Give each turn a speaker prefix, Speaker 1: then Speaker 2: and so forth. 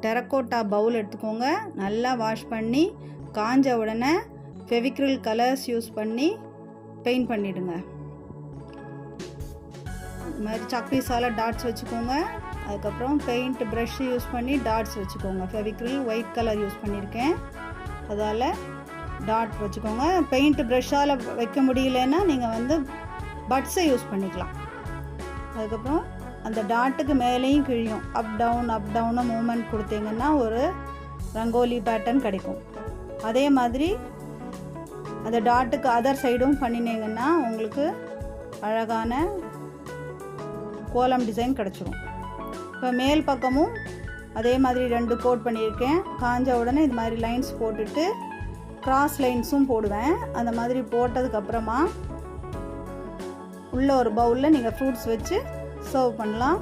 Speaker 1: Terracotta Pavul எடுத்துக்கோங்க. நல்லா wash பண்ணி காஞ்ச உடனே ஃபெவிக்ரில் கலர்ஸ் யூஸ் பண்ணி பெயிண்ட் பண்ணிவிடுங்க. இது மாதிரி சாக்பீஸால் டாட்ஸ் வச்சுக்கோங்க. அதுக்கப்புறம் பெயிண்ட் ப்ரஷ் யூஸ் பண்ணி டாட்ஸ் வச்சுக்கோங்க. ஃபெவிக்ரில் ஒயிட் கலர் யூஸ் பண்ணியிருக்கேன், அதால் டாட் வச்சுக்கோங்க. பெயிண்ட் ப்ரஷ்ஷால் வைக்க முடியலன்னா நீங்கள் பட்ஸை யூஸ் பண்ணிக்கலாம். அதுக்கப்புறம் அந்த டாட்டுக்கு மேலேயும் கீழையும் அப் டவுனு மூமெண்ட் கொடுத்தீங்கன்னா ஒரு ரங்கோலி பேட்டர்ன் கிடைக்கும். அதே மாதிரி அந்த டாட்டுக்கு அதர் சைடும் பண்ணினீங்கன்னா உங்களுக்கு அழகான கோலம் டிசைன் கிடச்சிரும். இப்போ மேல் பக்கமும் அதே மாதிரி 2 கோட் பண்ணியிருக்கேன். காஞ்ச உடனே இது மாதிரி லைன்ஸ் போட்டுட்டு கிராஸ் லைன்ஸும் போடுவேன். அந்த மாதிரி போட்டதுக்கப்புறமா உள்ள ஒரு பவுலில் நீங்கள் ஃப்ரூட்ஸ் வச்சு சர்வ் பண்ணலாம்.